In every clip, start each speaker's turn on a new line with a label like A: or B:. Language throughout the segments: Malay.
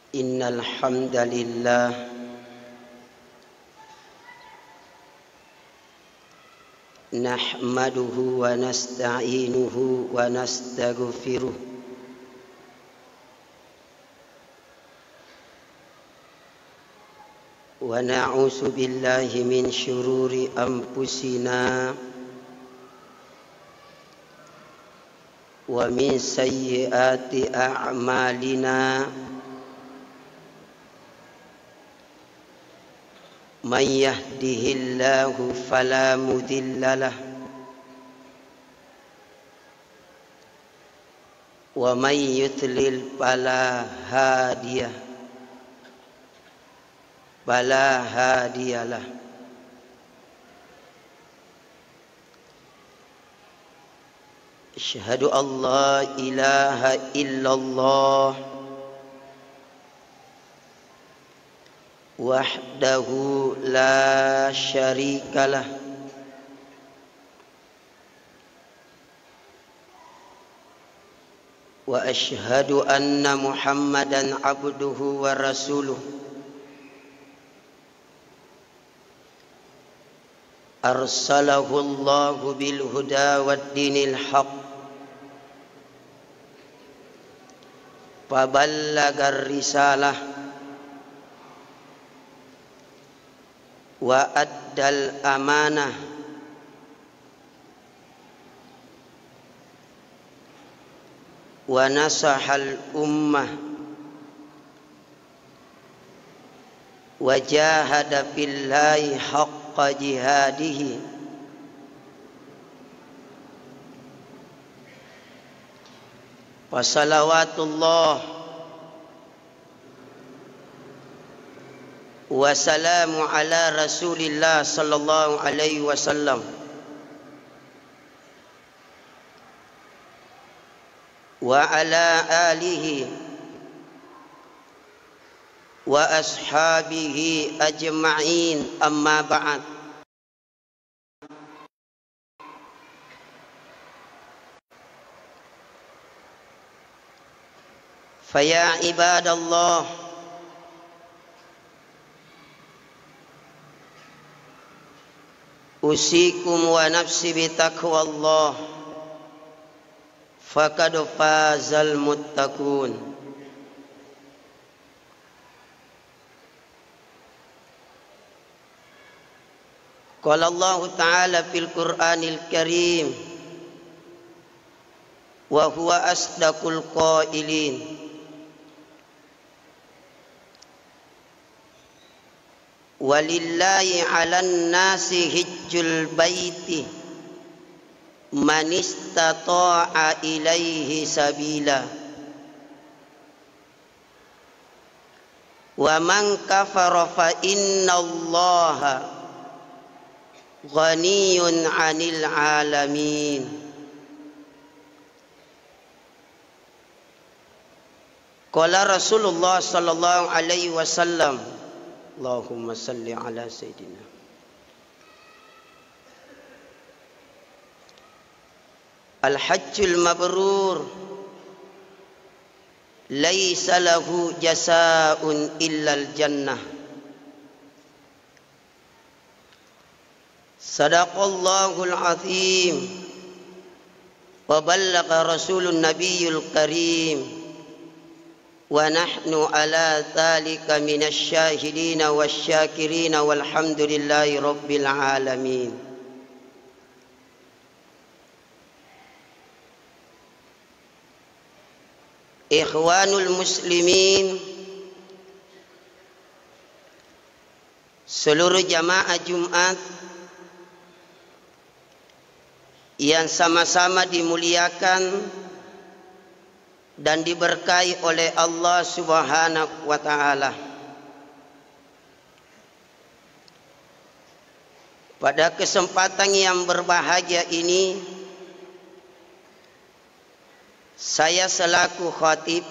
A: Innal hamdalillah nahmaduhu wa nasta'inuhu wa nastaghfiruh wa na'udzu billahi min syururi anfusina wa min sayyiati a'malina. Man yahdihillahu fala mudhillalah wa man yudlil fala hadiyalah. Asyhadu an la ilaha illallah wahdahu la syarikalah wa asyhadu anna Muhammadan abduhu wa rasuluh. Arsalahu Allahu bil huda wad dinil haq faballagar risalah wa addal amanah wa nasahal ummah wa jahada fillahi haqqa jihadihi wa salawatullah wa salamu ala rasulillah sallallahu alaihi wasallam wa ala alihi wa ashabihi ajma'in, amma ba'd. Faya ibadallah, usikum wa nafsi bitaqwallah, faqad fazal muttaqun. Qala Allah Ta'ala fil Qur'anil Karim wa huwa asdaqul qailin. Walillahi 'alan nasi hijjul baiti man istata'a ilaihi sabila wa man kafara fa innallaha ghaniyun 'anil 'alamin. Qala Rasulullah sallallahu alaihi wasallam, Allahumma salli ala sayyidina. Al-hajjul mabrur laisa lahu jazaa'un illal jannah. Sadaqallahul azim wa ballagha rasulun nabiyyul karim wa nahnu ala dhalika minasy syahidin wasyakirin walhamdulillahi rabbil alamin. Ikhwanul muslimin, seluruh jamaah Jumat yang sama-sama dimuliakan dan diberkahi oleh Allah Subhanahu wa Ta'ala. Pada kesempatan yang berbahagia ini, saya selaku khatib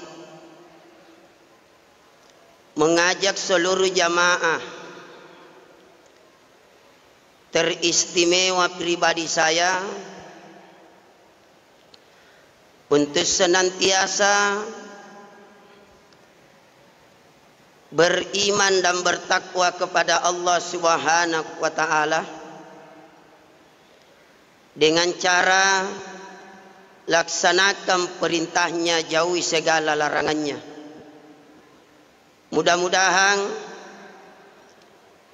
A: mengajak seluruh jamaah, teristimewa pribadi saya, untuk senantiasa beriman dan bertakwa kepada Allah Subhanahu wa taala dengan cara laksanakan perintahnya, jauhi segala larangannya. Mudah-mudahan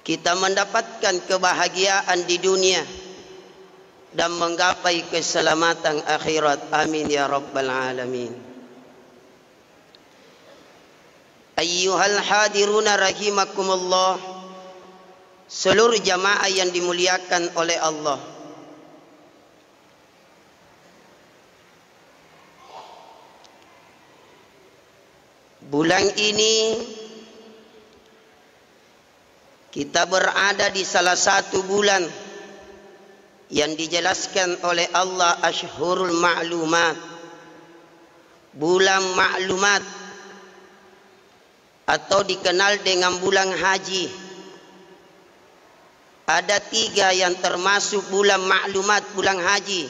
A: kita mendapatkan kebahagiaan di dunia dan menggapai keselamatan akhirat. Amin ya rabbal alamin. Ayyuhal hadiruna rahimakumullah, seluruh jamaah yang dimuliakan oleh Allah. Bulan ini kita berada di salah satu bulan yang dijelaskan oleh Allah Ashhurul Ma'lumat, bulan maklumat, atau dikenal dengan bulan haji. Ada 3 yang termasuk bulan maklumat, bulan haji.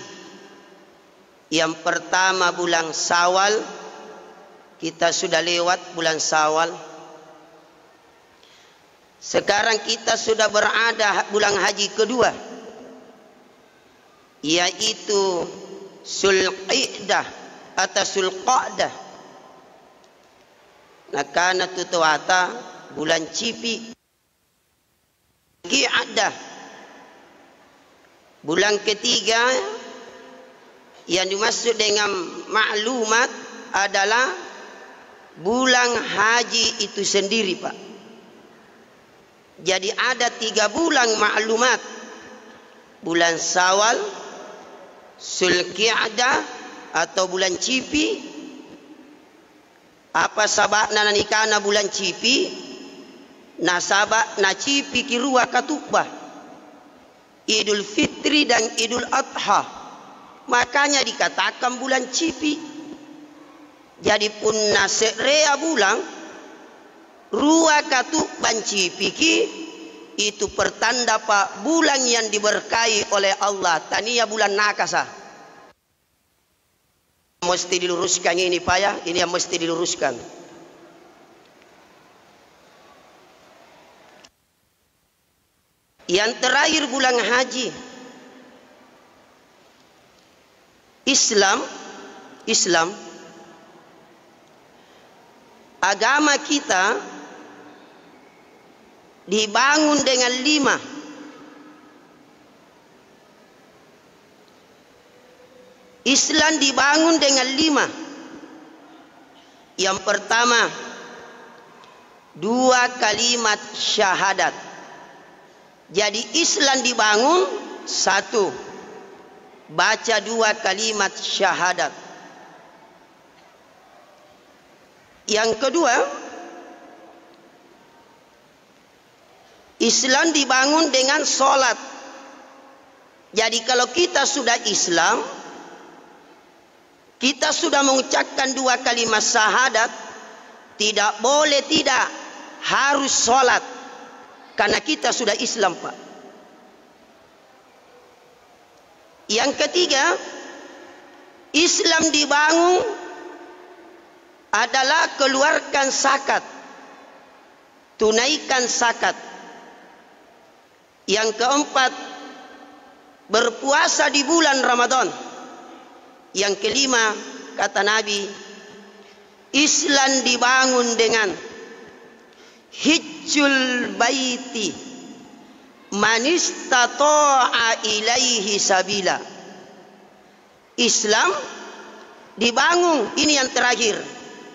A: Yang pertama bulan Syawal, kita sudah lewat bulan Syawal. Sekarang kita sudah berada bulan haji kedua, yaitu Zulqa'dah atau Zulqa'dah. Nakana tutuata bulan Cipi. Qi'adah, bulan ketiga yang dimaksud dengan maklumat adalah bulan haji itu sendiri, Pak. Jadi ada 3 bulan maklumat: bulan Syawal, Zulqa'dah atau bulan Cipi. Apa sababna nanikana bulan Cipi? Nasabak na Cipi kirua katubah Idul Fitri dan Idul Adha, makanya dikatakan bulan Cipi. Jadi pun nasrea bulan rua katubah Cipi ki itu pertanda Pak, bulan yang diberkahi oleh Allah. Tania bulan nakasa. Mesti diluruskan ini Pak ya, ini yang mesti diluruskan. Yang terakhir bulan haji. Islam agama kita dibangun dengan 5. Islam dibangun dengan 5. Yang pertama, 2 kalimat syahadat. Jadi Islam dibangun 1, baca 2 kalimat syahadat. Yang kedua, Islam dibangun dengan solat. Jadi kalau kita sudah Islam, kita sudah mengucapkan 2 kalimat syahadat, tidak boleh tidak, harus solat. Karena kita sudah Islam Pak. Yang ketiga, Islam dibangun adalah keluarkan zakat, tunaikan zakat. Yang keempat, berpuasa di bulan Ramadan. Yang kelima, kata Nabi, Islam dibangun dengan hijjul baiti man istata'a ilaihi sabila. Islam dibangun, ini yang terakhir,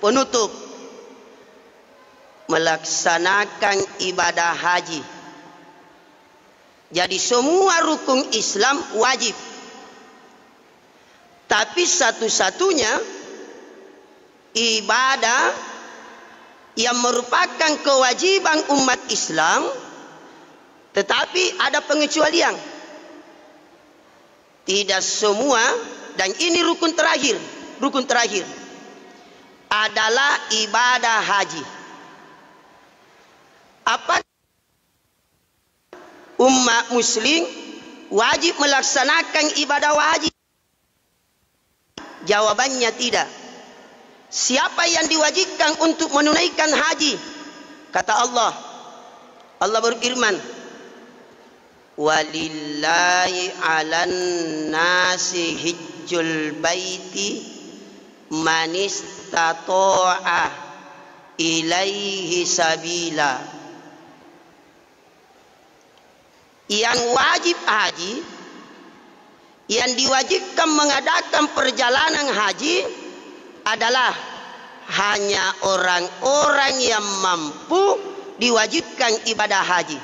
A: penutup, melaksanakan ibadah haji. Jadi semua rukun Islam wajib. Tapi satu-satunya ibadah yang merupakan kewajiban umat Islam, tetapi ada pengecualian. Tidak semua, dan ini rukun terakhir adalah ibadah haji. Apa umat muslim wajib melaksanakan ibadah wajib? Jawabannya tidak. Siapa yang diwajibkan untuk menunaikan haji? Kata Allah. Allah berfirman, walillahi 'alan nasi hijjul baiti man istata'a ilaihi sabila. Yang wajib haji, yang diwajibkan mengadakan perjalanan haji adalah hanya orang-orang yang mampu diwajibkan ibadah haji.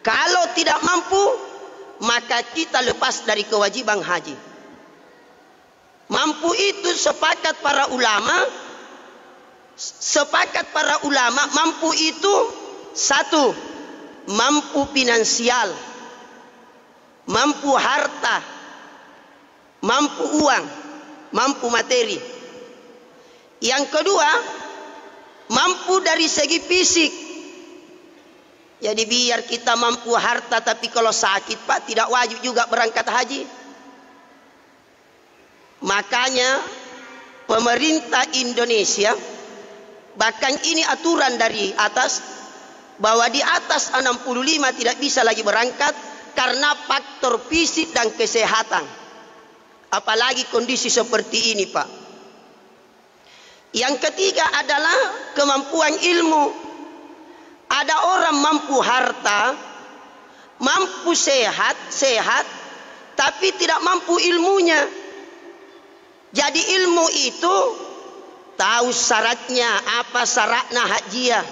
A: Kalau tidak mampu, maka kita lepas dari kewajiban haji. Mampu itu sepakat para ulama, mampu itu satu, mampu finansial, mampu harta, mampu uang, mampu materi. Yang kedua, mampu dari segi fisik. Jadi biar kita mampu harta, tapi kalau sakit Pak, tidak wajib juga berangkat haji. Makanya pemerintah Indonesia, bahkan ini aturan dari atas, bahwa di atas 65 tidak bisa lagi berangkat karena faktor fisik dan kesehatan. Apalagi kondisi seperti ini Pak. Yang ketiga adalah kemampuan ilmu. Ada orang mampu harta, mampu sehat, tapi tidak mampu ilmunya. Jadi ilmu itu tahu syaratnya, apa syaratnya hajiyah,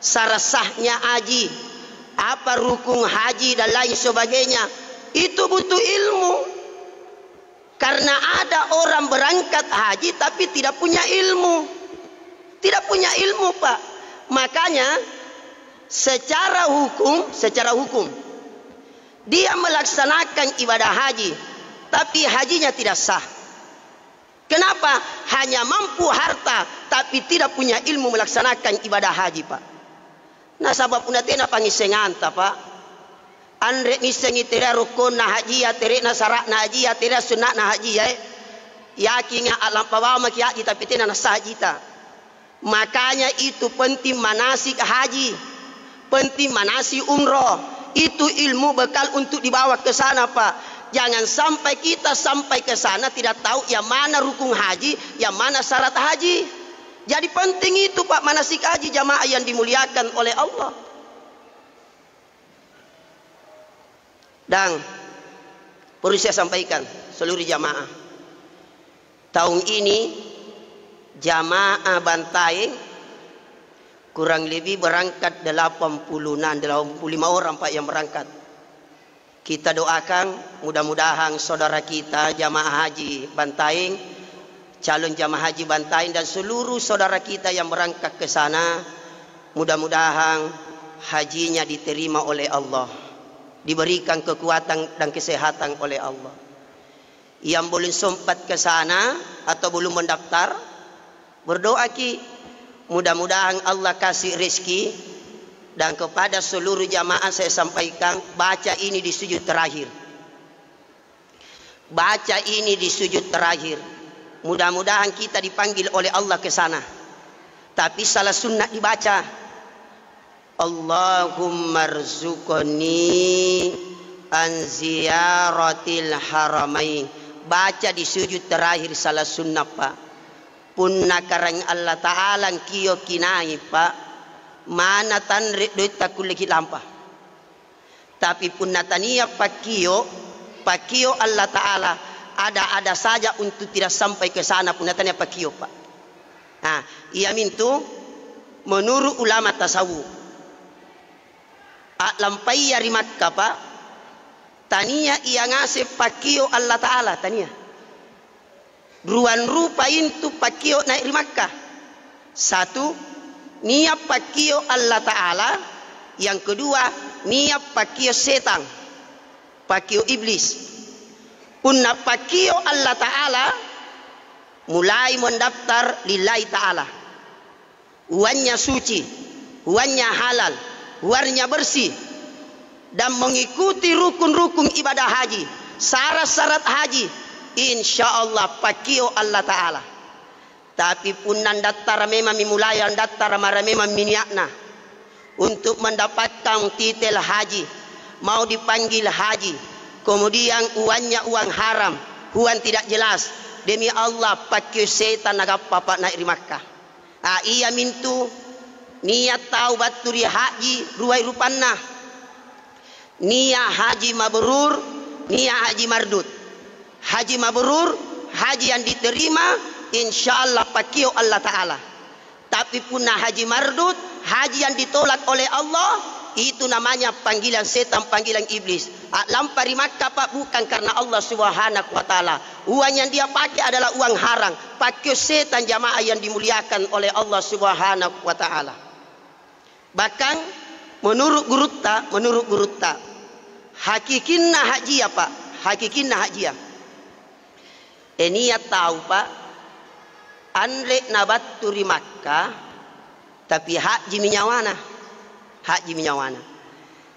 A: syarat sahnya haji, apa rukun haji dan lain sebagainya. Itu butuh ilmu. Karena ada orang berangkat haji tapi tidak punya ilmu. Tidak punya ilmu Pak. Makanya secara hukum dia melaksanakan ibadah haji tapi hajinya tidak sah. Kenapa? Hanya mampu harta tapi tidak punya ilmu melaksanakan ibadah haji Pak. Nah sabab unatena pangisenganta Pak. Andre misengi tera rukun na haji ya tere na syarat na haji ya tere sunat na haji ya. Yakin alam pabawa maki haji tapi tena na sah haji ta. Makanya itu penting manasik haji, penting manasik umroh. Itu ilmu bekal untuk dibawa ke sana Pak. Jangan sampai kita sampai ke sana tidak tahu yang mana rukun haji, yang mana syarat haji. Jadi penting itu Pak manasik haji jamaah yang dimuliakan oleh Allah. Dan perlu saya sampaikan seluruh jamaah, tahun ini jamaah Bantaeng kurang lebih berangkat 85 orang Pak yang berangkat. Kita doakan mudah-mudahan saudara kita jamaah haji Bantaeng, calon jamaah haji Bantaeng dan seluruh saudara kita yang berangkat ke sana, mudah-mudahan hajinya diterima oleh Allah, diberikan kekuatan dan kesehatan oleh Allah. Yang belum sempat ke sana atau belum mendaftar, berdoa ki, mudah-mudahan Allah kasih rezeki. Dan kepada seluruh jamaah saya sampaikan, baca ini di sujud terakhir. Baca ini di sujud terakhir. Mudah-mudahan kita dipanggil oleh Allah ke sana. Tapi salah sunnah dibaca, Allahumma rzuqni an ziyaratil haramain. Baca di sujud terakhir salah sunnah Pak. Punna karang Allah Ta'ala kiyo kinai Pak. Mana tanrik doit takuliki lampah. Tapi punna tania pakio Allah Ta'ala ada saja untuk tidak sampai ke sana punna tania pakio Pak. Nah, ia mintu menurut ulama tasawuf lampai yari Makkah Pak, tania ia ngasih pakio Allah Ta'ala tania. Ruan rupa itu pakio naik di Makkah. Satu, niat pakio Allah Ta'ala. Yang kedua, niat pakio setan, pakio iblis. Punna pakio Allah Ta'ala mulai mendaftar lillahi Ta'ala. Uannya suci, uannya halal, warnya bersih, dan mengikuti rukun-rukun ibadah haji, syarat-syarat haji, insyaallah pakio Allah Ta'ala. Tapi pun nandatara memang mimulayan datara mara memang miniakna untuk mendapatkan titel haji, mau dipanggil haji, kemudian uangnya uang haram, uang tidak jelas, demi Allah pakio setan nagappa pak naik di Makkah. Iya mintu niat taubat turi haji ruai rupanna, niat haji mabrur, niat haji mardut. Haji mabrur, haji yang diterima insyaallah pakio Allah Ta'ala. Tapi punah haji mardut, haji yang ditolak oleh Allah, itu namanya panggilan setan, panggilan iblis. Lampari Makkah pak bukan karena Allah Subhanahu wa Ta'ala. Uang yang dia pakai adalah uang haram, pakio setan jamaah yang dimuliakan oleh Allah Subhanahu wa Ta'ala. Bahkan menurut gurutta hakikinna haji apa? Hakikinna haji ya. Niat tahu pak, anlek nabat turi Makkah, tapi haji minyawana, haji minyawana.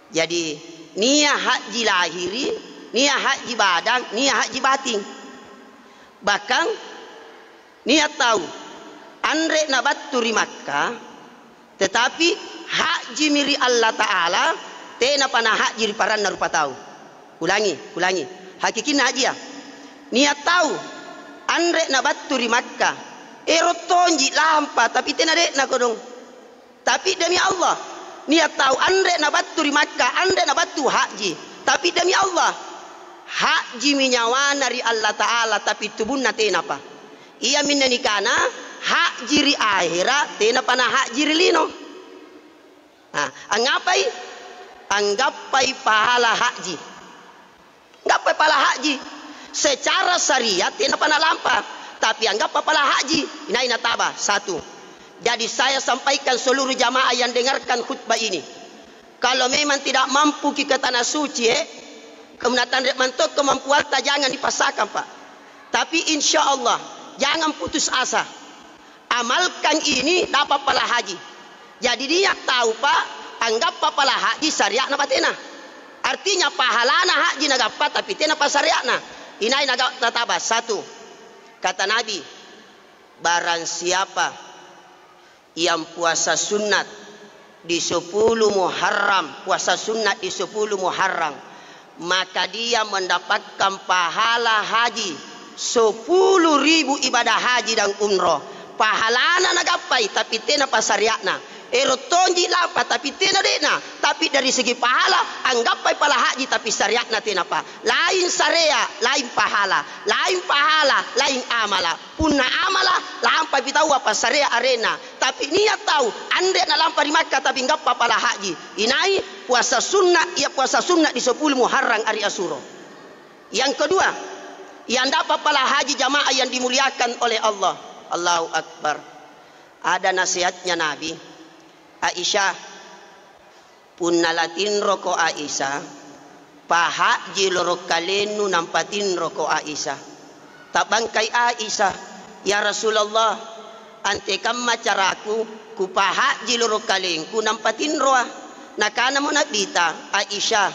A: Jadi niat haji lahiri, niat haji badan, niat haji batin. Bahkan niat tahu, anlek nabat turi Makkah, tetapi haji miri Allah Ta'ala, tena panah haji di paranna rupa tahu. Ulangi. Hakikin haji ya. Niat tahu, anrek na batu di Makkah, erotonji lampa, tapi tena dek na kodong. Tapi demi Allah, niat tahu anrek na batu di Makkah, anrek na batu haji. Tapi demi Allah, haji minyawana ri Allah Ta'ala, tapi tubunna tena apa? Ia minna nikana, haji ri akhirat, tena panah haji ri lino. Anggapai pahala haji. Anggapai pahala haji. Secara syariat tidak pernah lampa, tapi anggap pahala haji. Ini tabah satu. Jadi saya sampaikan seluruh jamaah yang dengarkan khutbah ini, kalau memang tidak mampu ke tanah suci, kemudian mentok kemampuan tak jangan dipasangkan pak. Tapi insya Allah jangan putus asa. Amalkan ini dapat pahala haji. Jadi dia tahu pak, anggap pahala haji syariat na batena. Artinya pahala na haji nagapat tapi tena pas syariat na. Inai natabah satu. Kata Nabi, barang siapa yang puasa sunat di 10 Muharram, puasa sunat di 10 Muharram, maka dia mendapatkan pahala haji 10.000 ibadah haji dan umroh. Pahalana nagapai tapi tena pas syariatna. Erotonji lapa tapi tena dena. Tapi dari segi pahala anggapai pahala haji tapi syariatna tena pa. Lain syariat, lain pahala. Lain pahala, lain amala. Punna amala lampai tahu apa syariat arena. Tapi niat tahu ande na lampai di Makkah tapi enggak pahala haji. Inai puasa sunnah, ia puasa sunnah di 10 Muharram hari Asyura. Yang kedua, yang dapat pahala haji jamaah yang dimuliakan oleh Allah. Allahu Akbar. Ada nasihatnya Nabi. Aisyah punalatin roko Aisyah pahaji lorok kalenu nampatin roko Aisyah tabangkai Aisyah ya Rasulullah ante kam macaraku ku pahaji lorok kalengku nampatin roa nakana mo nabita Aisyah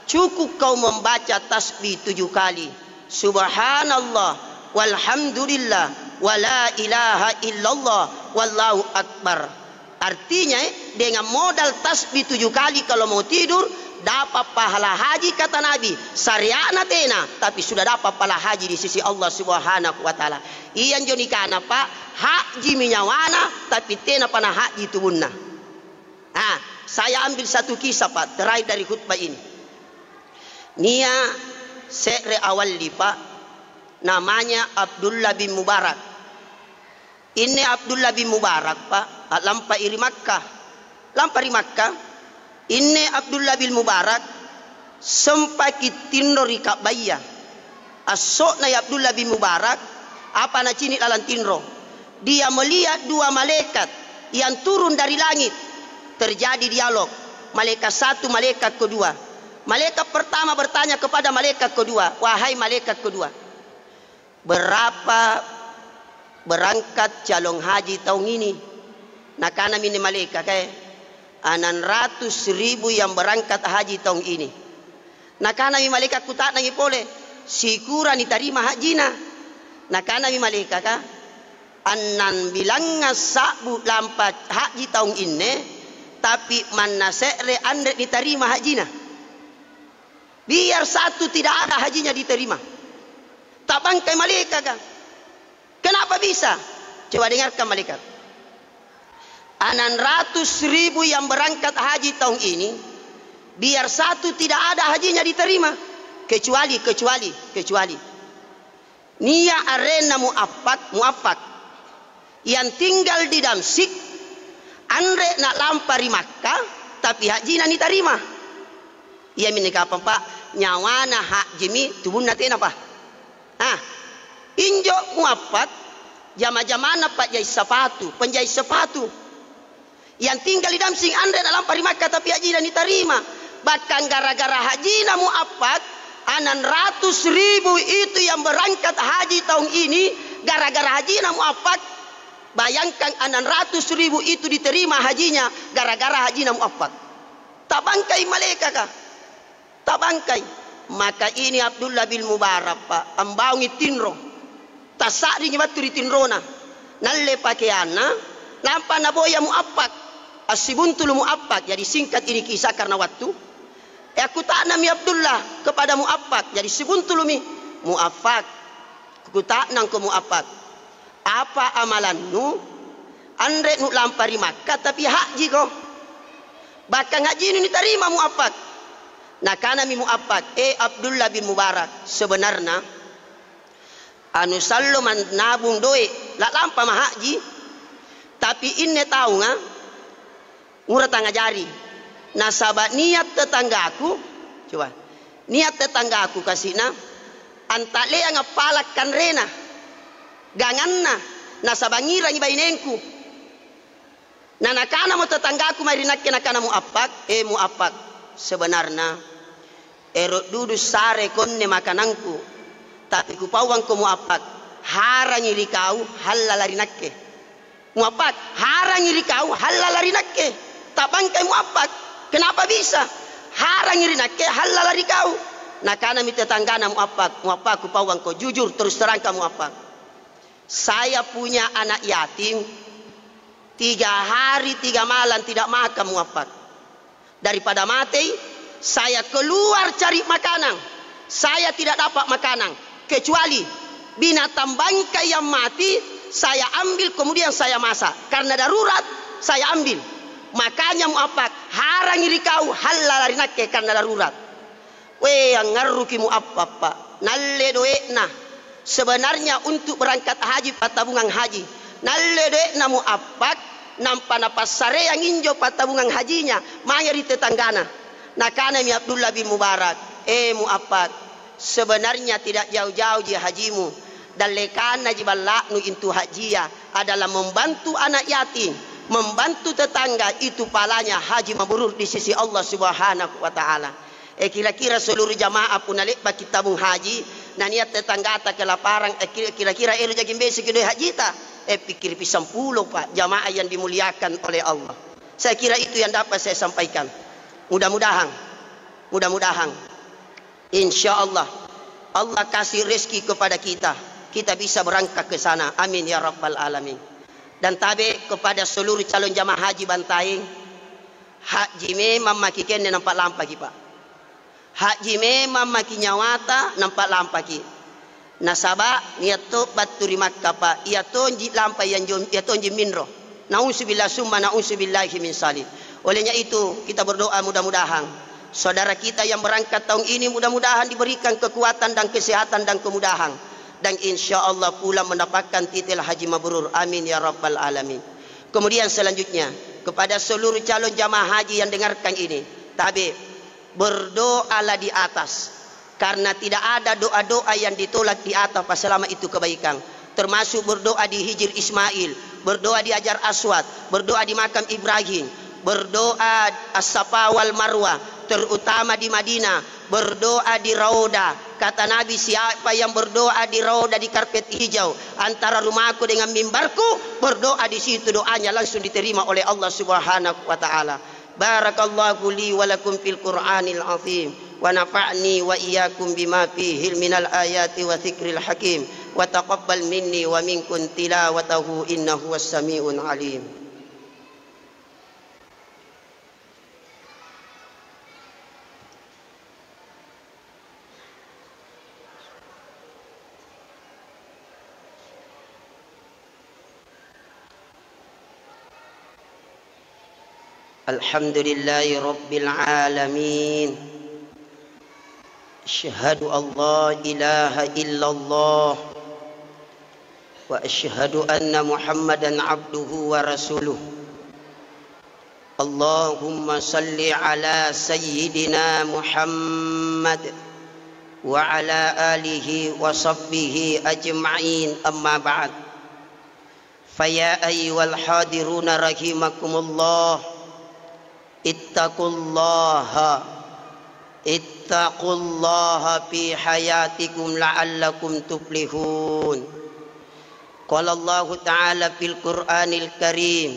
A: cukup kau membaca tasbih 7 kali subhanallah walhamdulillah wala ilaha illallah wallahu akbar. Artinya dengan modal tasbih 7 kali kalau mau tidur dapat pahala haji kata Nabi. Syariatna tena tapi sudah dapat pahala haji di sisi Allah Subhanahu wa Ta'ala. Iyan joni kana pak haji minyawana tapi tena panah haji tubunna. Saya ambil satu kisah pak terakhir dari khutbah ini. Nia sekre awal li pak namanya Abdullah bin Mubarak. Ini Abdullah bin Mubarak pak lampai iri Makkah. Ini Abdullah bin Mubarak sampai kitinro rika baya. Asok na Abdullah bin Mubarak apa na cini dalam tinro. Dia melihat 2 malaikat yang turun dari langit. Terjadi dialog. Malaikat satu, malaikat kedua. Malaikat pertama bertanya kepada malaikat kedua, wahai malaikat kedua, berapa berangkat calon haji tahun ini? Nakana mini malaikat kayak 600.000 yang berangkat haji tahun ini. Nakana mini malaikat kutak nangi pole sikura ni tarima hajina. Nah kana mi malika ka anan bilanga sabu lampat haji tahun ini, tapi mana sekre andre diterima hajinya. Biar satu tidak ada hajinya diterima. Tak bangkai malaikat kan? Kenapa bisa? Coba dengarkan malaikat. 600.000 yang berangkat haji tahun ini, biar satu tidak ada hajinya diterima. Kecuali Nia Arena muafak yang tinggal di Damsik, andre nak lampari Makkah, tapi haji nak diterima. Ia menikah apa pak? Nyawana hak jemi tubuh nanti apa? Injo muafak, jama-jamana pak jai sepatu, penjahit sepatu, yang tinggal di Damsik, andre nak lampari Makkah, tapi haji nak diterima. Bahkan gara-gara haji nak muafak, 600.000 itu yang berangkat haji tahun ini, gara-gara haji nak muafak. Bayangkan 600.000 itu diterima hajinya gara-gara haji nak muafak. Tak bangkai malaikat kah? Tak bangkai. Maka ini Abdullah bin Mubarak pak, ambaungi tinro. Tasak di nyebatu di tinrona. Nalle pakaiana, nampak naboya muafak. Asibuntul muafak. Jadi singkat ini kisah karena waktu. Aku tak nami Abdullah kepada muafak. Jadi sibuntul mi muafak. Aku tak nang ke muafak. Apa amalanmu? Andre nu lampari Makkah tapi haji kau. Bahkan haji ini diterima muafak. Nah kana mi muafak. Abdullah bin Mubarak sebenarnya anu sallo man nabung doe la lampa mah haji. Tapi inne tahu nga ngurah tangga jari. Nah sahabat niat tetanggaku, coba niat tetanggaku kasihna antale yang ngapalakkan rena. Ganganna nasabangira ni bainengku. Nah nakana mo tetanggaku marinak nakana muafak. Muafak sebenarnya erok dudus sare konne makananku, tapi ku pawang ko muafak harangi rikau halalariнаkke. Muafak harangi rikau halalariнаkke. Tak bangkai muafak. Kenapa bisa harangi rinakke halalarikau? Nakana mi tetanggana muafak. Muafak ku pawang ko jujur terus terang ka muafak. Saya punya anak yatim 3 hari 3 malam tidak makan muafak. Daripada mati saya keluar cari makanan. Saya tidak dapat makanan kecuali binatang bangkai yang mati saya ambil kemudian saya masak. Karena darurat saya ambil. Makanya muafak harangi rikau halalarinakke karena darurat. Yang ngaruki muafak pak. Nalle doekna. Sebenarnya untuk berangkat haji patabungan haji. Nalle doekna muafak nampak napas sare yang injo patabungan hajinya. Mangeri tetanggana. Nakana mi Abdullah bin Mubarak. Muafak. Sebenarnya tidak jauh-jauh ji hajimu. Dan lekana jibalaknu intu hajia adalah membantu anak yatim. Membantu tetangga itu palanya haji mabrur di sisi Allah Subhanahu wa taala. Kira-kira seluruh jamaah pun alik bagi tabung haji na niat tetangga ta kelaparan kira-kira elu jagim besi kedoi haji ta pikir pisang puluh pak jamaah yang dimuliakan oleh Allah. Saya kira itu yang dapat saya sampaikan. Mudah-mudahan insyaallah Allah kasih rezeki kepada kita bisa berangkat ke sana. Amin ya rabbal alamin. Dan tabe kepada seluruh calon jamaah haji Bantaing, haji memang maki kene nampak lampaki pak. Haji memang maki nyawata nampak lampaki. Nasaba niat to baturi Makkah pak. Ia tonji lampai yang ia tonji minro. Nauzubillah summa nauzubillahi min salih. Olehnya itu kita berdoa mudah-mudahan saudara kita yang berangkat tahun ini mudah-mudahan diberikan kekuatan dan kesehatan dan kemudahan. Dan insya Allah pula mendapatkan titel haji mabrur. Amin ya rabbal alamin. Kemudian selanjutnya kepada seluruh calon jamaah haji yang dengarkan ini, tabe berdoalah di atas karena tidak ada doa-doa yang ditolak di atas selama itu kebaikan. Termasuk berdoa di Hijr Ismail, berdoa di Hajar Aswad, berdoa di makam Ibrahim, berdoa As-Safa wal Marwah, terutama di Madinah, berdoa di Raudah. Kata Nabi, siapa yang berdoa di Raudah di karpet hijau antara rumahku dengan mimbarku, berdoa di situ doanya langsung diterima oleh Allah Subhanahu wa taala. Barakallahu li wa lakum fil Qur'anil azim wa nafa'ni wa iyyakum bima fihi minal ayati wa dzikril hakim wa taqabbal minni wa minkum tilawatahu innahu was-sami'un alim. Alhamdulillahi rabbil alamin. Asyhadu an la ilaha illallah wa asyhadu anna Muhammadan abduhu wa rasuluh. Allahumma salli ala sayyidina Muhammad wa ala alihi wa sahbihi ajma'in, amma ba'd. Faya ayyuhal hadiruna rahimakumullah, ittaqullaha fi hayatikum la'allakum tuflihun. Qala Allah ta'ala fil Qur'anil Karim,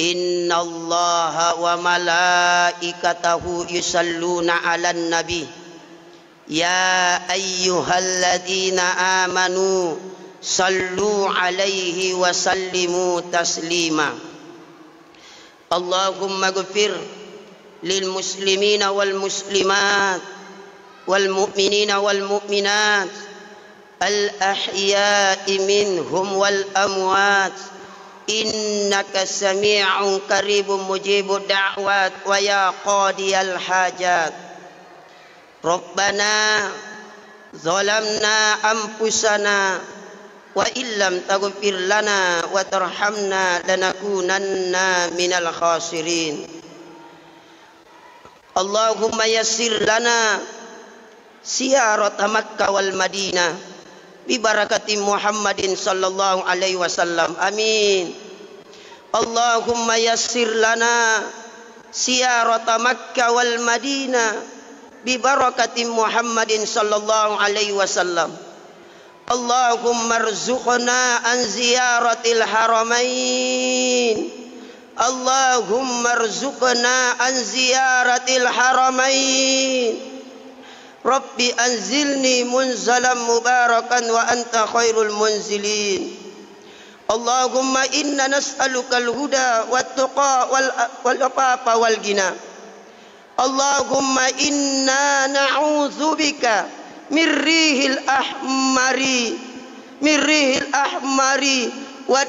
A: innallaha wa malaikatahu yusalluna 'alan nabi ya ayyuhalladzina amanu sallu 'alaihi wa sallimu taslima. Allahumma ghfir lil muslimina wal muslimat wal mu'minina wal mu'minat al ahya'i minhum wal amwat innaka sami'un qaribun mujibud da'wat wa ya qadiyal hajat. Rabbana zalamna anfusana wa illam taghfir lana wa tarhamna lanakunanna minal khasirin. Allahumma yassir lana siyarat Makkah wal Madinah bi barakati Muhammadin sallallahu alaihi wasallam. Amin. Allahumma yassir lana siyarat Makkah wal Madinah bi barakati Muhammadin sallallahu alaihi wasallam. Allahumma rzuqna an ziyaratil haramain. Allahumma rzuqna an ziyaratil haramain. Rabbi anzilni munzalan mubarakan wa anta khairul munzilin. Allahumma inna nas'alukal huda wat tuqa wal afafa wal ghina. Allahumma inna na'udzubika mirrihil ahmari wad